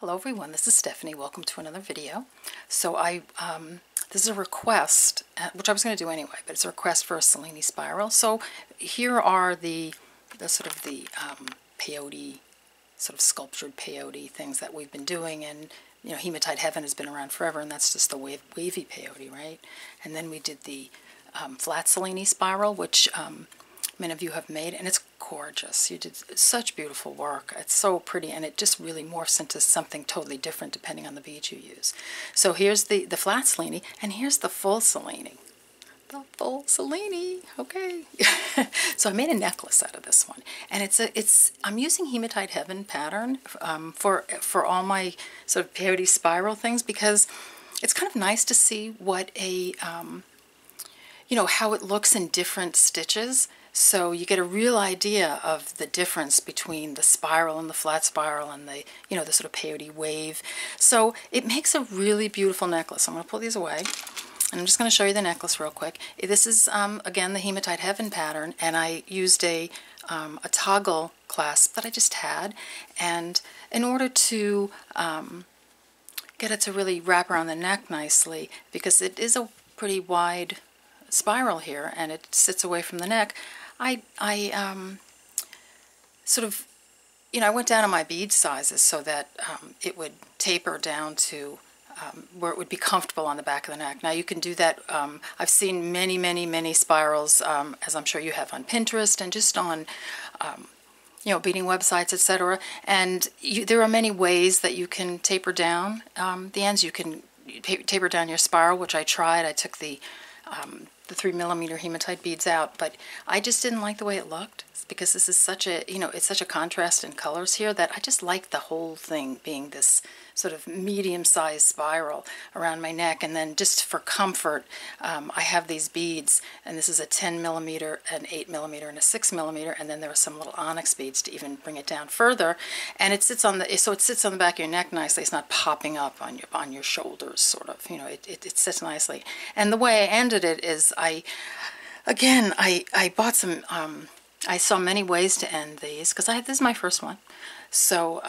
Hello everyone, this is Stephanie. Welcome to another video. So this is a request, which I was going to do anyway, but it's a request for a Cellini spiral. So here are the sort of the peyote, sort of sculptured peyote things that we've been doing, and you know, Hematite Heaven has been around forever, and that's just the wavy peyote, right? And then we did the flat Cellini spiral, which many of you have made, and it's gorgeous. You did such beautiful work. It's so pretty, and it just really morphs into something totally different depending on the beads you use. So here's the flat Cellini, and here's the full Cellini. The full Cellini, okay. So I made a necklace out of this one, and I'm using Hematite Heaven pattern for all my sort of peyote spiral things, because it's kind of nice to see what a you know, how it looks in different stitches. So you get a real idea of the difference between the spiral and the flat spiral and the, you know, the sort of peyote wave. So it makes a really beautiful necklace. I'm going to pull these away, and I'm just going to show you the necklace real quick. This is, again, the Hematite Heaven pattern, and I used a toggle clasp that I just had. And in order to get it to really wrap around the neck nicely, because it is a pretty wide spiral here and it sits away from the neck, I sort of, you know, I went down on my bead sizes so that it would taper down to where it would be comfortable on the back of the neck. Now you can do that. I've seen many spirals, as I'm sure you have, on Pinterest and just on you know, beading websites, etc. And there are many ways that you can taper down the ends. You can taper down your spiral, which I tried. I took the 3mm hematite beads out, but I just didn't like the way it looked, because this is such a, you know, it's such a contrast in colors here that I just like the whole thing being this sort of medium-sized spiral around my neck. And then just for comfort, I have these beads, and this is a 10mm, an 8mm, and a 6mm, and then there are some little onyx beads to even bring it down further. And it sits on the, so it sits on the back of your neck nicely. It's not popping up on your shoulders, sort of. You know, it sits nicely. And the way I ended it is I bought some. I saw many ways to end these, because this is my first one. So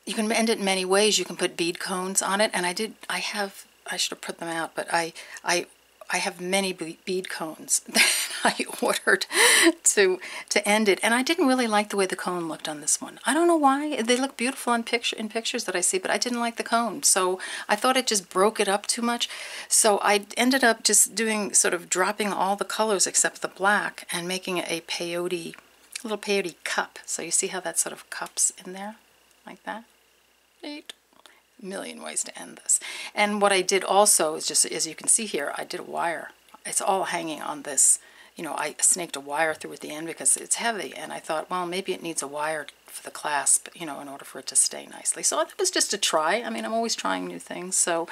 you can end it in many ways. You can put bead cones on it, and I should have put them out, but I have many bead cones that I ordered to end it, and I didn't really like the way the cone looked on this one. I don't know why. They look beautiful in pictures that I see, but I didn't like the cone, so I thought it just broke it up too much. So I ended up just doing, sort of dropping all the colors except the black and making a peyote, little peyote cup. So you see how that sort of cups in there, like that? Neat. A million ways to end this. And what I did also is, just as you can see here, I did a wire. It's all hanging on this, you know, I snaked a wire through at the end because it's heavy, and I thought, well, maybe it needs a wire for the clasp, you know, in order for it to stay nicely. So it was just a try. I mean, I'm always trying new things. So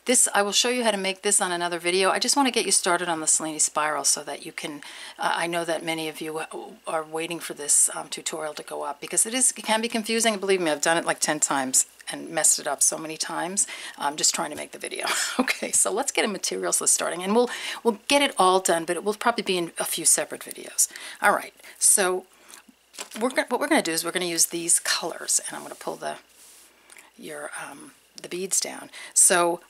this, I will show you how to make this on another video. I just want to get you started on the Cellini spiral so that you can, I know that many of you are waiting for this tutorial to go up, because it can be confusing. Believe me, I've done it like 10 times and messed it up so many times. I'm just trying to make the video. Okay, so let's get a materials list starting, and we'll get it all done, but it will probably be in a few separate videos. All right, so what we're going to do is we're going to use these colors, and I'm going to pull the beads down. So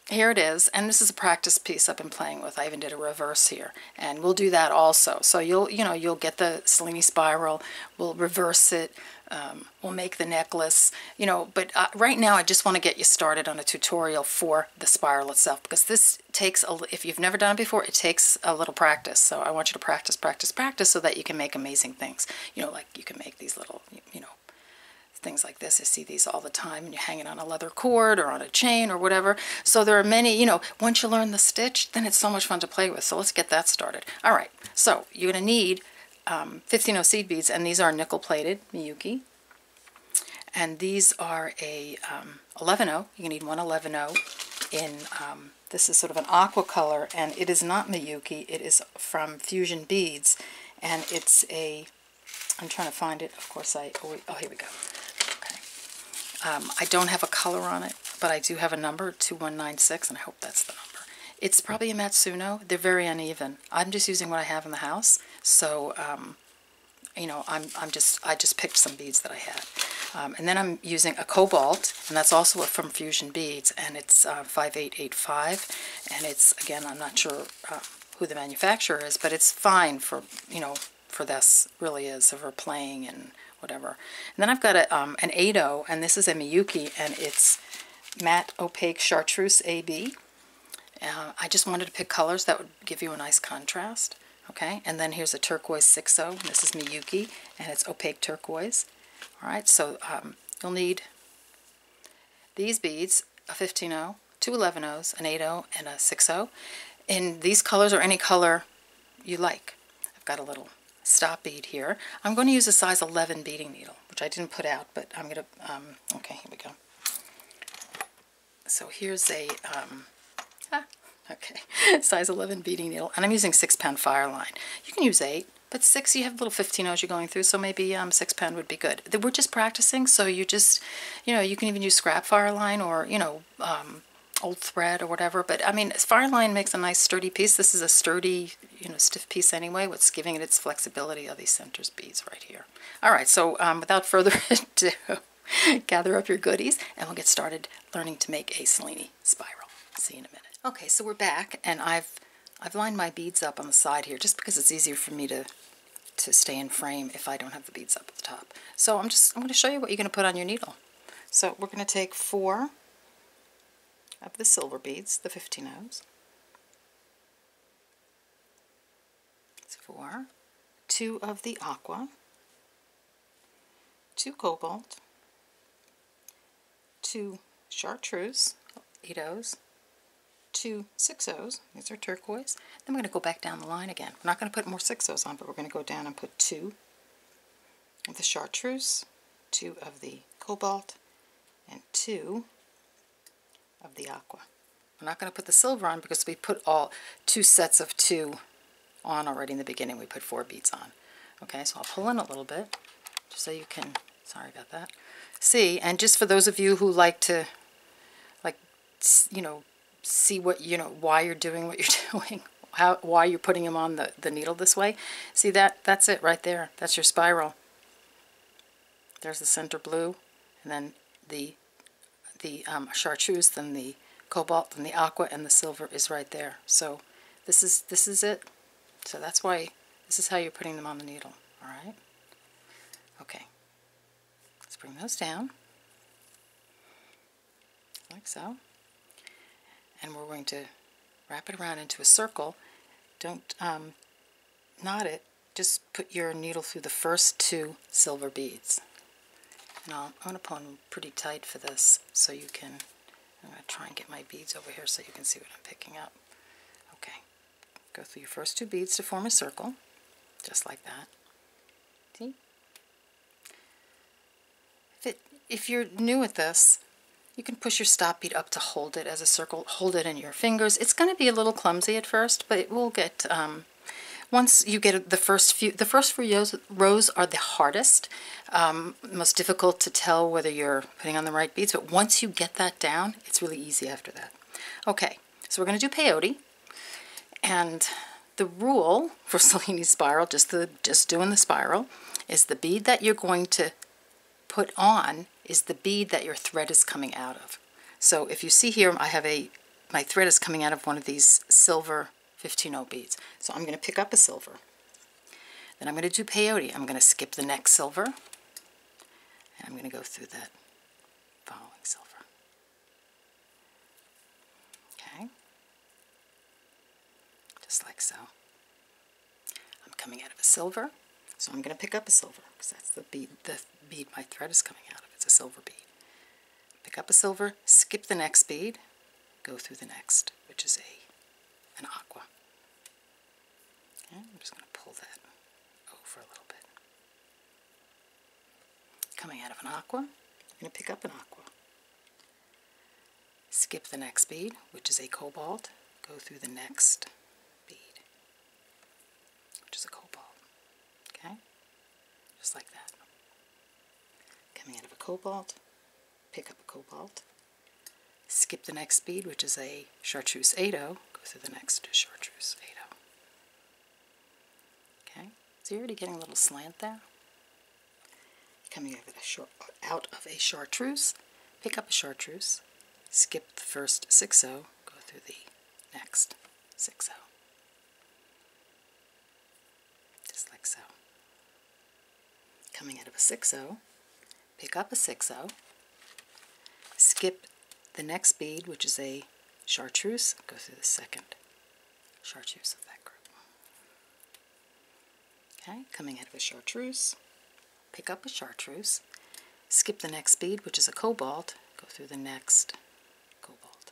here it is, and this is a practice piece I've been playing with. I even did a reverse here, and we'll do that also. So you'll get the Cellini spiral, we'll reverse it, we'll make the necklace, you know, but right now I just want to get you started on a tutorial for the spiral itself, because this takes, if you've never done it before, it takes a little practice. So I want you to practice so that you can make amazing things. You know, like you can make these little, you know, things like this. I see these all the time, and you hang it on a leather cord or on a chain or whatever. So there are many, you know, once you learn the stitch, then it's so much fun to play with. So let's get that started. All right, so you're going to need 15-0 seed beads, and these are nickel plated Miyuki, and these are a 11-0. You need one 11-0 in this is sort of an aqua color, and it is not Miyuki. It is from Fusion Beads, and it's a, I'm trying to find it. Of course, oh, here we go. I don't have a color on it, but I do have a number, 2196, and I hope that's the number. It's probably a Matsuno. They're very uneven. I'm just using what I have in the house, so you know, I just picked some beads that I had. And then I'm using a Cobalt, and that's also from Fusion Beads, and it's 5885, and it's, again, I'm not sure who the manufacturer is, but it's fine for, you know, for this, really is, for playing and whatever. And then I've got an 8-0, and this is a Miyuki, and it's Matte Opaque Chartreuse AB. I just wanted to pick colors that would give you a nice contrast. Okay, and then here's a Turquoise 6-0. This is Miyuki, and it's Opaque Turquoise. All right, so you'll need these beads, a 15-0, two 11-0s, an 8-0, and a 6-0. In these colors or any color you like. I've got a little stop bead here. I'm going to use a size 11 beading needle, which I didn't put out, but I'm going to, okay, here we go. So here's a, okay, size 11 beading needle, and I'm using 6-pound Fireline. You can use 8, but 6, you have little 15-0s you're going through, so maybe 6-pound would be good. We're just practicing, so you just, you know, you can even use scrap Fireline or, you know, old thread or whatever, but I mean, Fireline makes a nice sturdy piece. This is a sturdy, you know, stiff piece anyway. What's giving it its flexibility are these centers beads right here. All right, so without further ado, gather up your goodies, and we'll get started learning to make a Cellini spiral. See you in a minute. Okay, so we're back, and I've lined my beads up on the side here just because it's easier for me to stay in frame if I don't have the beads up at the top. So I'm going to show you what you're going to put on your needle. So we're going to take 4 of the silver beads, the 15-0s. It's 4. 2 of the Aqua. 2 Cobalt. 2 Chartreuse, 8-0s. 2 6-0s, these are Turquoise. Then we're going to go back down the line again. We're not going to put more 6-0s on, but we're going to go down and put 2 of the Chartreuse, 2 of the Cobalt, and 2 of the Aqua. We're not going to put the silver on because we put all 2 sets of 2 on already in the beginning. We put 4 beads on. Okay, so I'll pull in a little bit just so you can, sorry about that, see. And just for those of you who like to, like, you know, see what, you know, why you're doing what you're doing, why you're putting them on the needle this way. See that's it right there. That's your spiral. There's the center blue, and then the Chartreuse, then the Cobalt, then the Aqua, and the silver is right there. So this is it. So that's why this is how you're putting them on the needle. All right. Okay. Let's bring those down like so. And we're going to wrap it around into a circle. Don't knot it, just put your needle through the first 2 silver beads. And I'm going to pull them pretty tight for this so you can, I'm going to try and get my beads over here so you can see what I'm picking up. Okay, go through your first 2 beads to form a circle, just like that. See? If you're new at this, you can push your stop bead up to hold it as a circle, hold it in your fingers. It's going to be a little clumsy at first, but it will get, once you get the first few rows are the hardest, most difficult to tell whether you're putting on the right beads, but once you get that down, it's really easy after that. Okay, so we're going to do peyote, and the rule for Cellini spiral, just doing the spiral, is the bead that you're going to put on is the bead that your thread is coming out of. So if you see here, I have my thread is coming out of one of these silver 15-0 beads. So I'm going to pick up a silver. Then I'm going to do peyote. I'm going to skip the next silver, and I'm going to go through that following silver. Okay, just like so. I'm coming out of a silver, so I'm going to pick up a silver because that's the bead my thread is coming out of. It's a silver bead. Pick up a silver, skip the next bead, go through the next, which is an Aqua. Okay, I'm just going to pull that over a little bit. Coming out of an Aqua, I'm going to pick up an Aqua. Skip the next bead, which is a Cobalt, go through the next bead, which is a Cobalt. Okay, just like that. Coming out of a Cobalt, pick up a Cobalt, skip the next bead, which is a Chartreuse 8-0, go through the next Chartreuse 8-0. Okay, so you're already getting a little slant there. Coming out of a chartreuse, pick up a chartreuse, skip the first 6-0, go through the next 6-0. Just like so. Coming out of a 6-0, pick up a 6-0, skip the next bead, which is a chartreuse, go through the second chartreuse of that group. Okay, coming out of a chartreuse, pick up a chartreuse, skip the next bead, which is a cobalt, go through the next cobalt.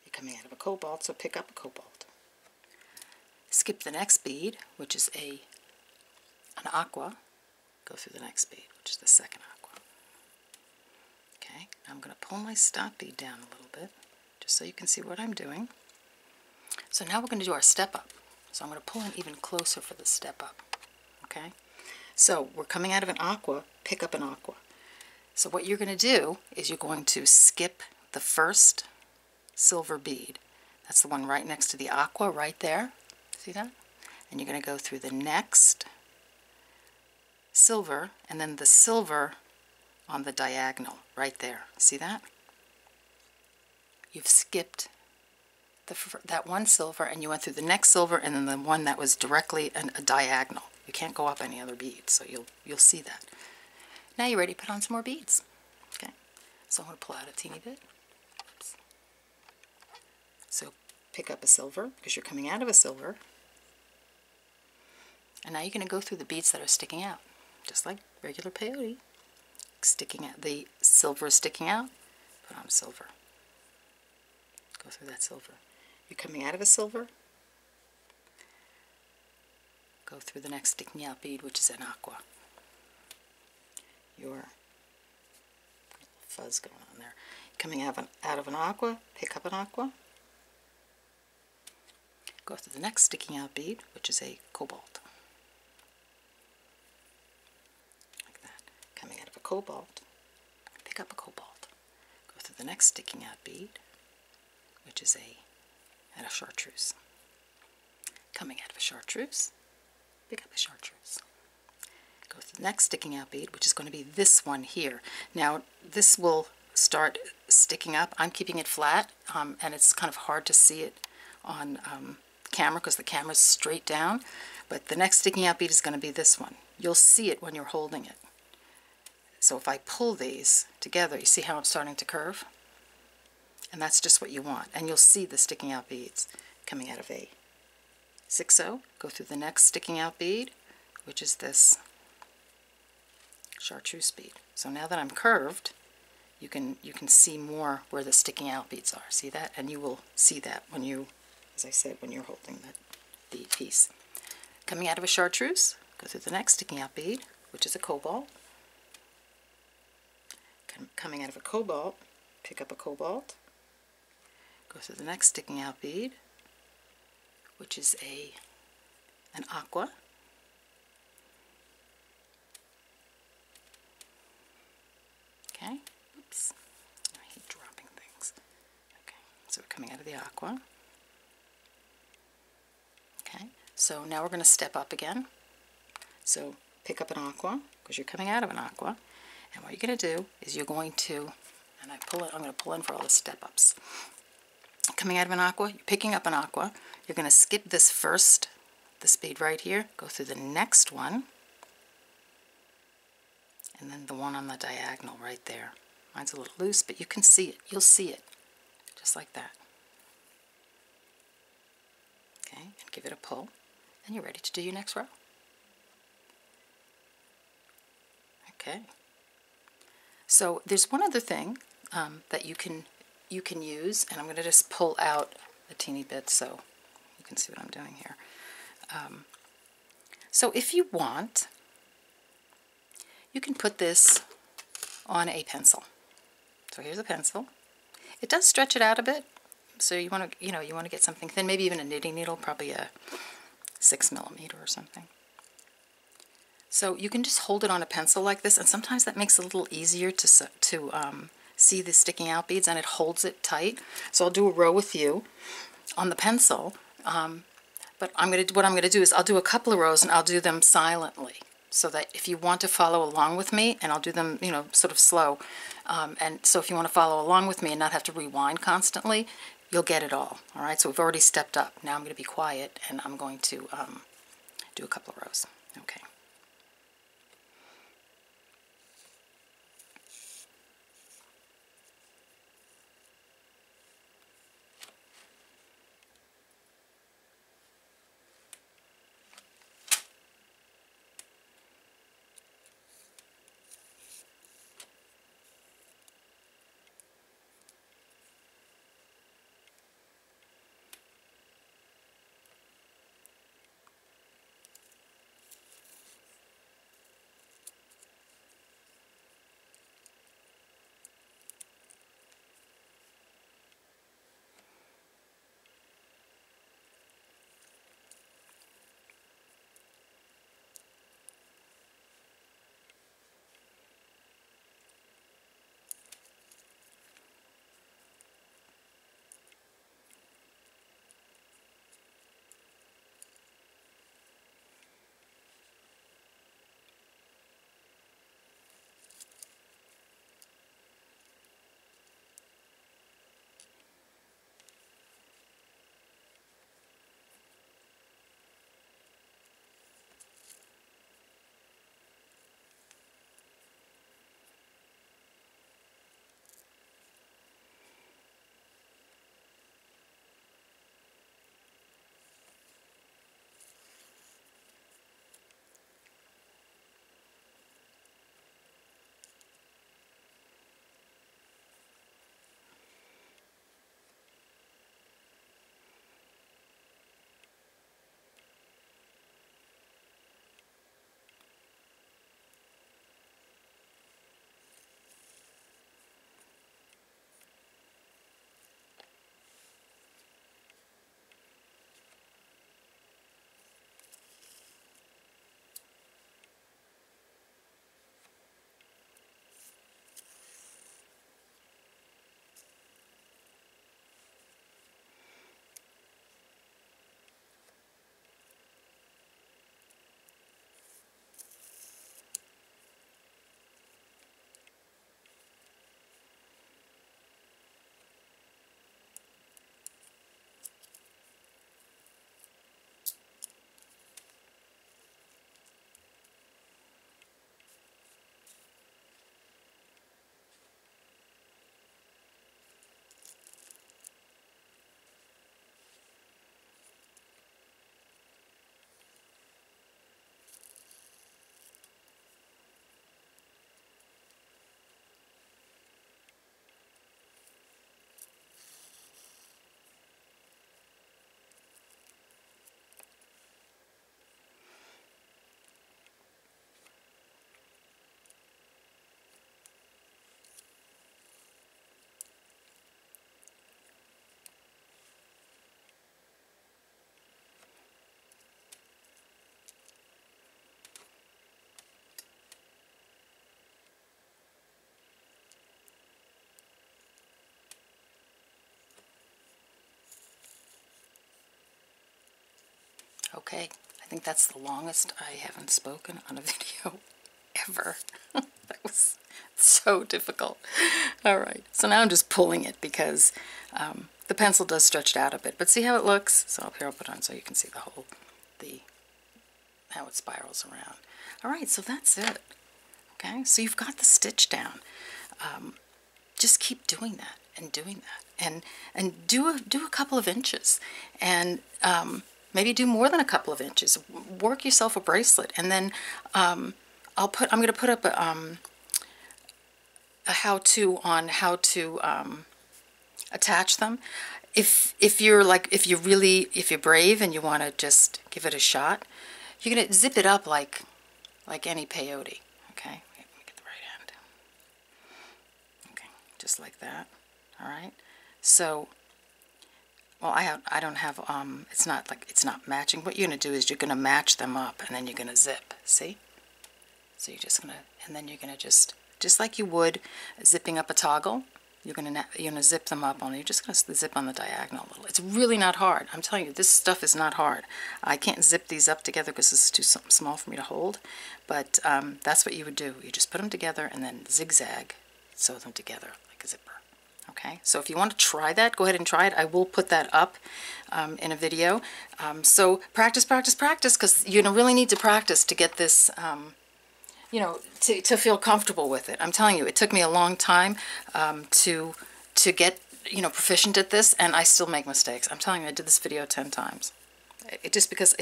You're coming out of a cobalt, so pick up a cobalt. Skip the next bead, which is an aqua, go through the next bead, which is the second aqua. Okay, now I'm going to pull my stop bead down a little bit, just so you can see what I'm doing. So now we're going to do our step up. So I'm going to pull in even closer for the step up. Okay, so we're coming out of an aqua, pick up an aqua. So what you're going to do is you're going to skip the first silver bead. That's the one right next to the aqua right there. See that? And you're going to go through the next silver, and then the silver on the diagonal right there. See that? You've skipped that one silver, and you went through the next silver, and then the one that was directly a diagonal. You can't go up any other beads, so you'll see that. Now you're ready to put on some more beads. Okay, so I'm going to pull out a teeny bit. Oops. So pick up a silver, because you're coming out of a silver. And now you're going to go through the beads that are sticking out, just like regular peyote. Sticking out, the silver is sticking out, put on silver. Go through that silver. You're coming out of a silver, go through the next sticking out bead, which is an aqua. Your fuzz going on there. Coming out of an aqua, pick up an aqua, go through the next sticking out bead, which is a cobalt. Like that. Coming out of a cobalt, pick up a cobalt, go through the next sticking out bead, which is a chartreuse. Coming out of a chartreuse, pick up a chartreuse. Go through the next sticking out bead, which is going to be this one here. Now this will start sticking up. I'm keeping it flat, and it's kind of hard to see it on camera because the camera's straight down, but the next sticking out bead is going to be this one. You'll see it when you're holding it. So if I pull these together, you see how I'm starting to curve? And that's just what you want. And you'll see the sticking out beads coming out of a 6-0. Go through the next sticking out bead, which is this chartreuse bead. So now that I'm curved, you can see more where the sticking out beads are. See that? And you will see that when you, as I said, when you're holding the piece. Coming out of a chartreuse, go through the next sticking out bead, which is a cobalt. Coming out of a cobalt, pick up a cobalt. Go through the next sticking out bead, which is an aqua. Okay, oops, I hate dropping things. Okay, so we're coming out of the aqua. Okay, so now we're going to step up again. So pick up an aqua, because you're coming out of an aqua. And what you're going to do is you're going to, and I'm going to pull in for all the step-ups. Coming out of an aqua, you're picking up an aqua. You're going to skip this bead right here, go through the next one, and then the one on the diagonal right there. Mine's a little loose, but you can see it. You'll see it, just like that. Okay, and give it a pull, and you're ready to do your next row. Okay. So there's one other thing that you can use, and I'm going to just pull out a teeny bit so you can see what I'm doing here. So if you want, you can put this on a pencil. So here's a pencil. It does stretch it out a bit, so you want to get something thin, maybe even a knitting needle, probably a 6mm or something. So you can just hold it on a pencil like this, and sometimes that makes it a little easier to see the sticking out beads, and it holds it tight. So I'll do a row with you on the pencil, but what I'm going to do is I'll do a couple of rows and I'll do them silently. so that if you want to follow along with me, and I'll do them, you know, sort of slow, and so if you want to follow along with me and not have to rewind constantly, you'll get it all right? So we've already stepped up. Now I'm going to be quiet, and I'm going to do a couple of rows. Okay. Okay, I think that's the longest I haven't spoken on a video ever. That was so difficult. All right, so now I'm just pulling it because the pencil does stretch it out a bit, but see how it looks? So up here I'll put on so you can see the whole, how it spirals around. All right, so that's it. Okay, so you've got the stitch down. Just keep doing that and doing that, and do a couple of inches, and maybe do more than a couple of inches. Work yourself a bracelet, and then I'm going to put up a how-to on how to attach them. If you're brave and you want to just give it a shot, you're going to zip it up like any peyote. Okay, let me get the right end. Okay, just like that. All right. So, well, I don't have it's not matching. What you're going to do is you're going to match them up, and then you're going to zip. See? So you're just going to, and then you're going to just like you would zipping up a toggle. you're gonna zip them up on. You're just gonna zip on the diagonal a little. It's really not hard. I'm telling you, this stuff is not hard. I can't zip these up together because this is too small for me to hold. But that's what you would do. You just put them together and then zigzag, sew them together like a zipper. Okay. So if you want to try that, go ahead and try it. I will put that up in a video. So practice, practice, practice, because you're gonna really need to practice to get this. You know, to feel comfortable with it. I'm telling you, it took me a long time to get, you know, proficient at this, and I still make mistakes. I'm telling you, I did this video 10 times. Because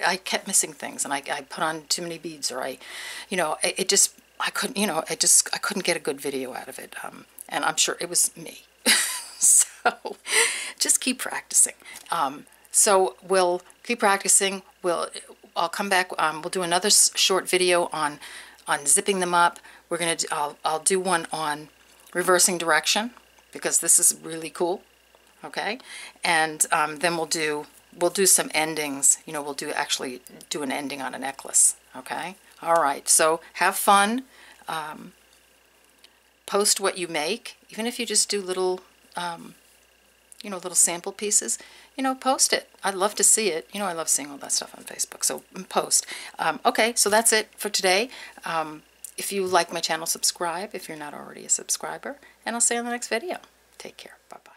I kept missing things, and I put on too many beads, or I couldn't, you know, I couldn't get a good video out of it. And I'm sure it was me. So just keep practicing. So we'll keep practicing. I'll come back. We'll do another short video on zipping them up. We're gonna I'll do one on reversing direction, because this is really cool. Okay, and then we'll do some endings. You know, we'll actually do an ending on a necklace. Okay, all right. So have fun. Post what you make, even if you just do little you know, little sample pieces, you know, post it. I'd love to see it. You know, I love seeing all that stuff on Facebook, so post. Okay, so that's it for today. If you like my channel, subscribe if you're not already a subscriber, and I'll see you in the next video. Take care. Bye-bye.